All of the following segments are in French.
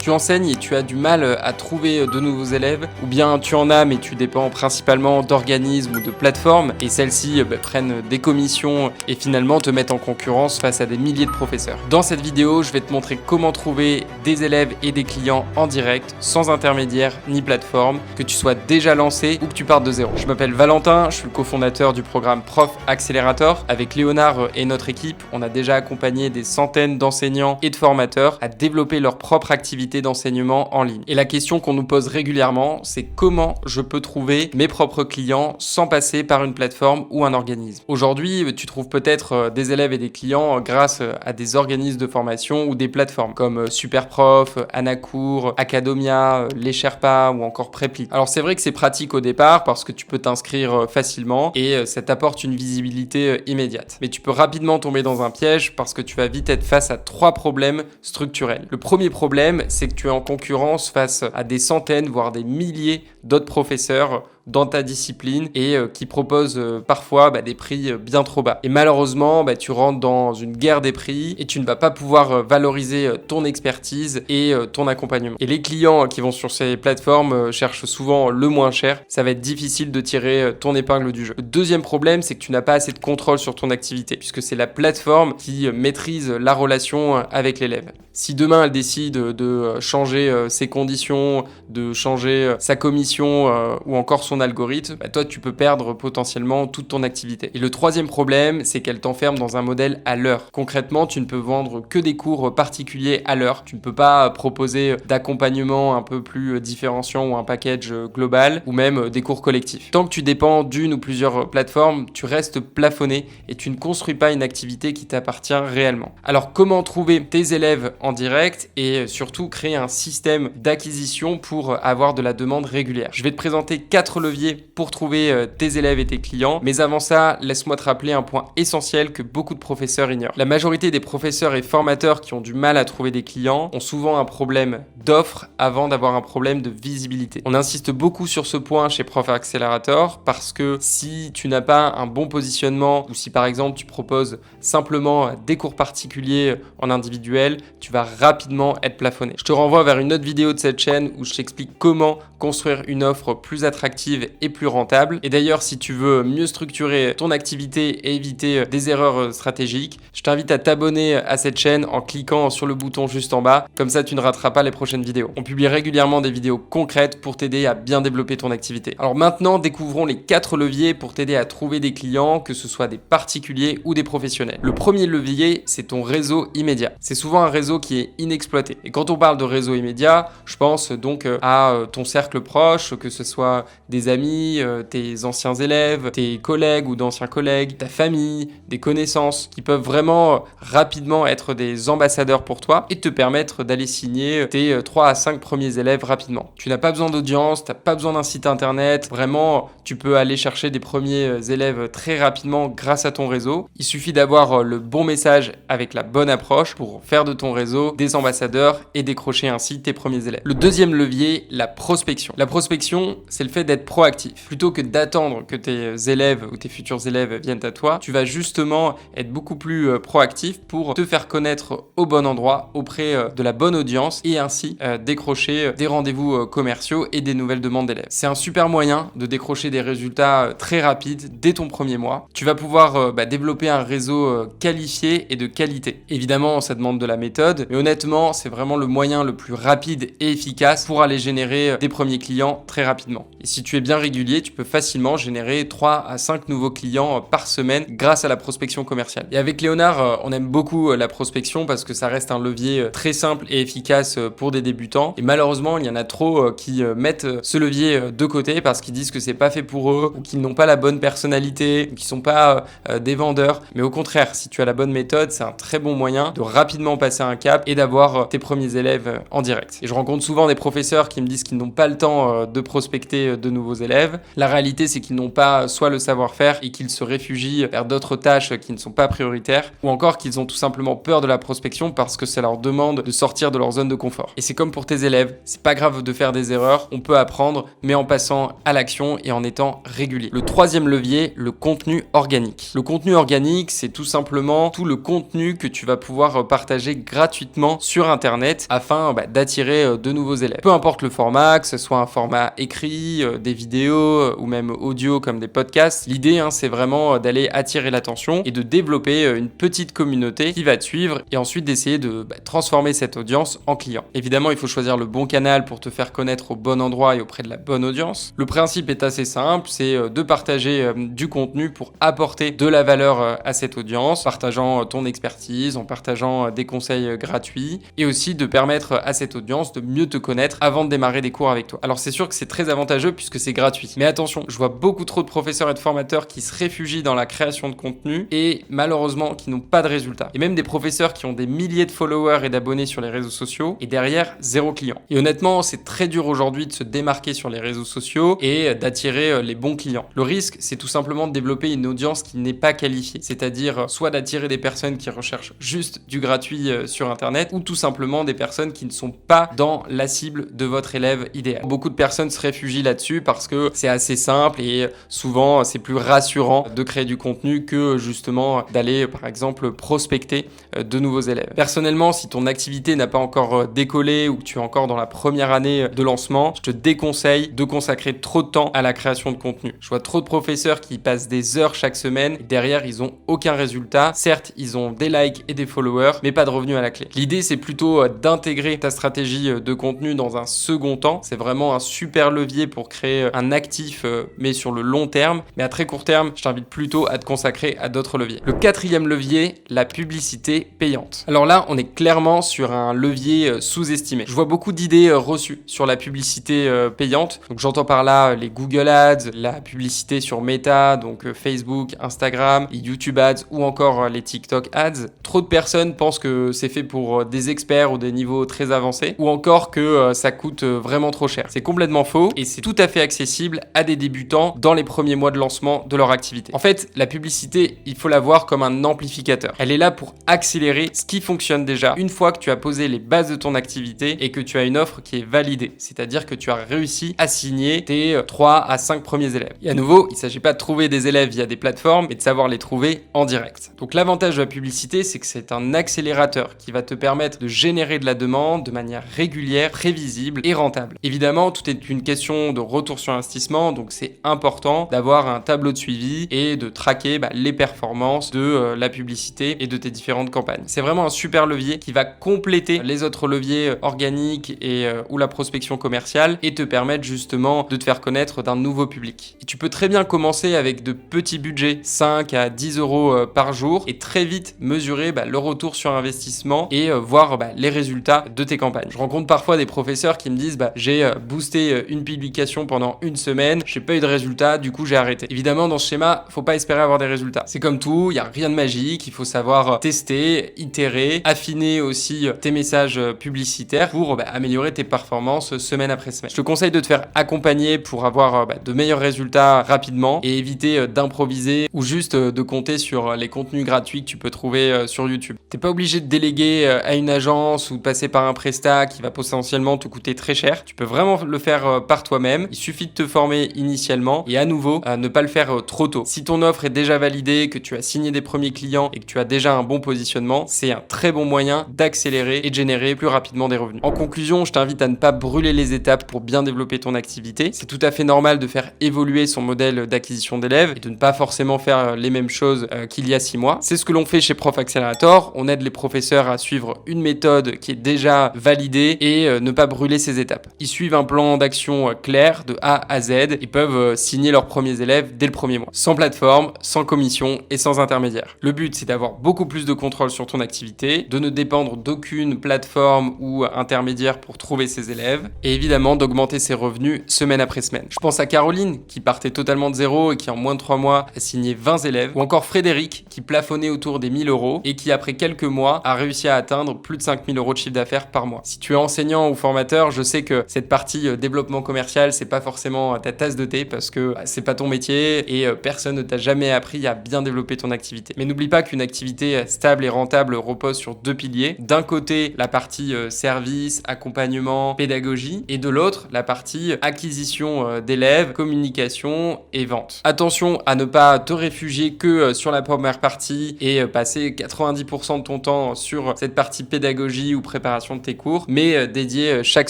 Tu enseignes et tu as du mal à trouver de nouveaux élèves, ou bien tu en as mais tu dépends principalement d'organismes ou de plateformes et celles-ci prennent des commissions et finalement te mettent en concurrence face à des milliers de professeurs. Dans cette vidéo, je vais te montrer comment trouver des élèves et des clients en direct, sans intermédiaire ni plateforme, que tu sois déjà lancé ou que tu partes de zéro. Je m'appelle Valentin, je suis le cofondateur du programme Prof Accelerator. Avec Léonard et notre équipe, on a déjà accompagné des centaines d'enseignants et de formateurs à développer leur propre activité d'enseignement en ligne. Et la question qu'on nous pose régulièrement, c'est comment je peux trouver mes propres clients sans passer par une plateforme ou un organisme. Aujourd'hui, tu trouves peut-être des élèves et des clients grâce à des organismes de formation ou des plateformes comme Superprof, Anacours, Academia, Les Sherpas ou encore Preply. Alors c'est vrai que c'est pratique au départ parce que tu peux t'inscrire facilement et ça t'apporte une visibilité immédiate. Mais tu peux rapidement tomber dans un piège parce que tu vas vite être face à 3 problèmes structurels. Le premier problème, c'est que tu es en concurrence face à des centaines, voire des milliers d'autres professeurs dans ta discipline et qui proposent parfois des prix bien trop bas. Et malheureusement, tu rentres dans une guerre des prix et tu ne vas pas pouvoir valoriser ton expertise et ton accompagnement. Et les clients qui vont sur ces plateformes cherchent souvent le moins cher. Ça va être difficile de tirer ton épingle du jeu. Le deuxième problème, c'est que tu n'as pas assez de contrôle sur ton activité puisque c'est la plateforme qui maîtrise la relation avec l'élève. Si demain elle décide de changer ses conditions, de changer sa commission ou encore son algorithme, toi tu peux perdre potentiellement toute ton activité. Et le troisième problème, c'est qu'elle t'enferme dans un modèle à l'heure. Concrètement, tu ne peux vendre que des cours particuliers à l'heure. Tu ne peux pas proposer d'accompagnement un peu plus différenciant ou un package global ou même des cours collectifs. Tant que tu dépends d'une ou plusieurs plateformes, tu restes plafonné et tu ne construis pas une activité qui t'appartient réellement. Alors comment trouver tes élèves en direct et surtout créer un système d'acquisition pour avoir de la demande régulière? Je vais te présenter 4 leviers pour trouver tes élèves et tes clients. Mais avant ça, laisse-moi te rappeler un point essentiel que beaucoup de professeurs ignorent. La majorité des professeurs et formateurs qui ont du mal à trouver des clients ont souvent un problème d'offre avant d'avoir un problème de visibilité. On insiste beaucoup sur ce point chez Prof Accelerator parce que si tu n'as pas un bon positionnement ou si par exemple tu proposes simplement des cours particuliers en individuel, tu vas rapidement être plafonné. Je te renvoie vers une autre vidéo de cette chaîne où je t'explique comment construire une offre plus attractive et plus rentable. Et d'ailleurs, si tu veux mieux structurer ton activité et éviter des erreurs stratégiques, je t'invite à t'abonner à cette chaîne en cliquant sur le bouton juste en bas. Comme ça, tu ne rateras pas les prochaines vidéos. On publie régulièrement des vidéos concrètes pour t'aider à bien développer ton activité. Alors maintenant, découvrons les 4 leviers pour t'aider à trouver des clients, que ce soit des particuliers ou des professionnels. Le premier levier, c'est ton réseau immédiat. C'est souvent un réseau qui est inexploité. Et quand on parle de réseau immédiat, je pense donc à ton cercle proche, que ce soit des amis, tes anciens élèves, tes collègues ou d'anciens collègues, ta famille, des connaissances qui peuvent vraiment rapidement être des ambassadeurs pour toi et te permettre d'aller signer tes 3 à 5 premiers élèves rapidement. Tu n'as pas besoin d'audience, tu n'as pas besoin d'un site internet, vraiment tu peux aller chercher des premiers élèves très rapidement grâce à ton réseau. Il suffit d'avoir le bon message avec la bonne approche pour faire de ton réseau des ambassadeurs et décrocher ainsi tes premiers élèves. Le deuxième levier, la prospection. La prospection, c'est le fait d'être proactif. Plutôt que d'attendre que tes élèves ou tes futurs élèves viennent à toi, tu vas justement être beaucoup plus proactif pour te faire connaître au bon endroit, auprès de la bonne audience et ainsi décrocher des rendez-vous commerciaux et des nouvelles demandes d'élèves. C'est un super moyen de décrocher des résultats très rapides dès ton premier mois. Tu vas pouvoir développer un réseau qualifié et de qualité. Évidemment, ça demande de la méthode, mais honnêtement, c'est vraiment le moyen le plus rapide et efficace pour aller générer des premiers clients très rapidement. Et si tu es bien régulier, tu peux facilement générer 3 à 5 nouveaux clients par semaine grâce à la prospection commerciale. Et avec Léonard, on aime beaucoup la prospection parce que ça reste un levier très simple et efficace pour des débutants. Et malheureusement, il y en a trop qui mettent ce levier de côté parce qu'ils disent que c'est pas fait pour eux ou qu'ils n'ont pas la bonne personnalité ou qu'ils sont pas des vendeurs. Mais au contraire, si tu as la bonne méthode, c'est un très bon moyen de rapidement passer un cap et d'avoir tes premiers élèves en direct. Et je rencontre souvent des professeurs qui me disent qu'ils n'ont pas le temps de prospecter de nouveaux nouveaux élèves. La réalité, c'est qu'ils n'ont pas soit le savoir-faire et qu'ils se réfugient vers d'autres tâches qui ne sont pas prioritaires, ou encore qu'ils ont tout simplement peur de la prospection parce que ça leur demande de sortir de leur zone de confort. Et c'est comme pour tes élèves, c'est pas grave de faire des erreurs, on peut apprendre, mais en passant à l'action et en étant régulier. Le troisième levier, le contenu organique. Le contenu organique, c'est tout simplement tout le contenu que tu vas pouvoir partager gratuitement sur Internet afin d'attirer de nouveaux élèves. Peu importe le format, que ce soit un format écrit, des vidéos ou même audio comme des podcasts, l'idée c'est vraiment d'aller attirer l'attention et de développer une petite communauté qui va te suivre et ensuite d'essayer de transformer cette audience en client. Évidemment, il faut choisir le bon canal pour te faire connaître au bon endroit et auprès de la bonne audience. Le principe est assez simple, c'est de partager du contenu pour apporter de la valeur à cette audience, partageant ton expertise, en partageant des conseils gratuits et aussi de permettre à cette audience de mieux te connaître avant de démarrer des cours avec toi. Alors c'est sûr que c'est très avantageux puisque c'est gratuit. Mais attention, je vois beaucoup trop de professeurs et de formateurs qui se réfugient dans la création de contenu et malheureusement qui n'ont pas de résultats. Et même des professeurs qui ont des milliers de followers et d'abonnés sur les réseaux sociaux et derrière zéro client. Et honnêtement, c'est très dur aujourd'hui de se démarquer sur les réseaux sociaux et d'attirer les bons clients. Le risque, c'est tout simplement de développer une audience qui n'est pas qualifiée, c'est-à-dire soit d'attirer des personnes qui recherchent juste du gratuit sur Internet ou tout simplement des personnes qui ne sont pas dans la cible de votre élève idéal. Beaucoup de personnes se réfugient là-dessus parce que c'est assez simple et souvent c'est plus rassurant de créer du contenu que justement d'aller par exemple prospecter de nouveaux élèves. Personnellement, si ton activité n'a pas encore décollé ou que tu es encore dans la première année de lancement, je te déconseille de consacrer trop de temps à la création de contenu. Je vois trop de professeurs qui passent des heures chaque semaine et derrière ils ont aucun résultat. Certes, ils ont des likes et des followers, mais pas de revenus à la clé. L'idée, c'est plutôt d'intégrer ta stratégie de contenu dans un second temps. C'est vraiment un super levier pour créer un actif, mais sur le long terme. Mais à très court terme, je t'invite plutôt à te consacrer à d'autres leviers. Le quatrième levier, la publicité payante. Alors là, on est clairement sur un levier sous-estimé. Je vois beaucoup d'idées reçues sur la publicité payante. Donc j'entends par là les Google Ads, la publicité sur Meta, donc Facebook, Instagram, les YouTube Ads ou encore les TikTok Ads. Trop de personnes pensent que c'est fait pour des experts ou des niveaux très avancés ou encore que ça coûte vraiment trop cher. C'est complètement faux et c'est tout à fait accessible à des débutants dans les premiers mois de lancement de leur activité. En fait, la publicité, il faut la voir comme un amplificateur. Elle est là pour accélérer ce qui fonctionne déjà une fois que tu as posé les bases de ton activité et que tu as une offre qui est validée. C'est-à-dire que tu as réussi à signer tes 3 à 5 premiers élèves. Et à nouveau, il ne s'agit pas de trouver des élèves via des plateformes, mais de savoir les trouver en direct. Donc l'avantage de la publicité, c'est que c'est un accélérateur qui va te permettre de générer de la demande de manière régulière, prévisible et rentable. Évidemment, tout est une question de retour sur investissement, donc c'est important d'avoir un tableau de suivi et de traquer les performances de la publicité et de tes différentes campagnes. C'est vraiment un super levier qui va compléter les autres leviers organiques et ou la prospection commerciale et te permettre justement de te faire connaître d'un nouveau public. Et tu peux très bien commencer avec de petits budgets, 5 à 10 euros par jour et très vite mesurer le retour sur investissement et voir les résultats de tes campagnes. Je rencontre parfois des professeurs qui me disent j'ai boosté une publication pendant une semaine, j'ai pas eu de résultats, du coup j'ai arrêté. Évidemment, dans ce schéma, faut pas espérer avoir des résultats. C'est comme tout, il y a rien de magique, il faut savoir tester, itérer, affiner aussi tes messages publicitaires pour améliorer tes performances semaine après semaine. Je te conseille de te faire accompagner pour avoir de meilleurs résultats rapidement et éviter d'improviser ou juste de compter sur les contenus gratuits que tu peux trouver sur YouTube. T'es pas obligé de déléguer à une agence ou de passer par un prestat qui va potentiellement te coûter très cher. Tu peux vraiment le faire par toi-même. Il suffit de te former initialement et à nouveau, ne pas le faire trop tôt. Si ton offre est déjà validée, que tu as signé des premiers clients et que tu as déjà un bon positionnement, c'est un très bon moyen d'accélérer et de générer plus rapidement des revenus. En conclusion, je t'invite à ne pas brûler les étapes pour bien développer ton activité. C'est tout à fait normal de faire évoluer son modèle d'acquisition d'élèves et de ne pas forcément faire les mêmes choses qu'il y a 6 mois. C'est ce que l'on fait chez Prof Accelerator. On aide les professeurs à suivre une méthode qui est déjà validée et ne pas brûler ces étapes. Ils suivent un plan d'action clair de A à Z et peuvent signer leurs premiers élèves dès le premier mois. Sans plateforme, sans commission et sans intermédiaire. Le but, c'est d'avoir beaucoup plus de contrôle sur ton activité, de ne dépendre d'aucune plateforme ou intermédiaire pour trouver ses élèves et évidemment d'augmenter ses revenus semaine après semaine. Je pense à Caroline qui partait totalement de zéro et qui en moins de 3 mois a signé 20 élèves ou encore Frédéric qui plafonnait autour des 1000 euros et qui après quelques mois a réussi à atteindre plus de 5000 euros de chiffre d'affaires par mois. Si tu es enseignant ou formateur, je sais que cette partie développement commercial, c'est pas forcément forcément ta tasse de thé parce que c'est pas ton métier et personne ne t'a jamais appris à bien développer ton activité. Mais n'oublie pas qu'une activité stable et rentable repose sur deux piliers. D'un côté, la partie service, accompagnement, pédagogie, et de l'autre, la partie acquisition d'élèves, communication et vente. Attention à ne pas te réfugier que sur la première partie et passer 90% de ton temps sur cette partie pédagogie ou préparation de tes cours, mais dédier chaque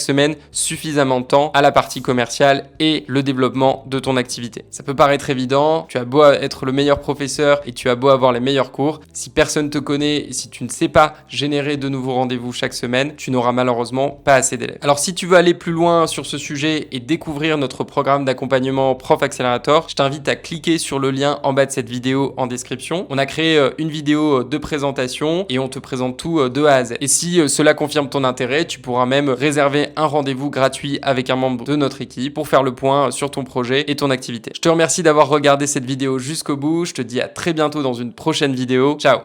semaine suffisamment de temps à la partie commerciale et le développement de ton activité. Ça peut paraître évident, tu as beau être le meilleur professeur et tu as beau avoir les meilleurs cours, si personne te connaît et si tu ne sais pas générer de nouveaux rendez-vous chaque semaine, tu n'auras malheureusement pas assez d'élèves. Alors si tu veux aller plus loin sur ce sujet et découvrir notre programme d'accompagnement Prof Accelerator, je t'invite à cliquer sur le lien en bas de cette vidéo en description. On a créé une vidéo de présentation et on te présente tout de A à Z. Et si cela confirme ton intérêt, tu pourras même réserver un rendez-vous gratuit avec un membre de notre équipe pour faire le point sur ton projet et ton activité. Je te remercie d'avoir regardé cette vidéo jusqu'au bout. Je te dis à très bientôt dans une prochaine vidéo. Ciao!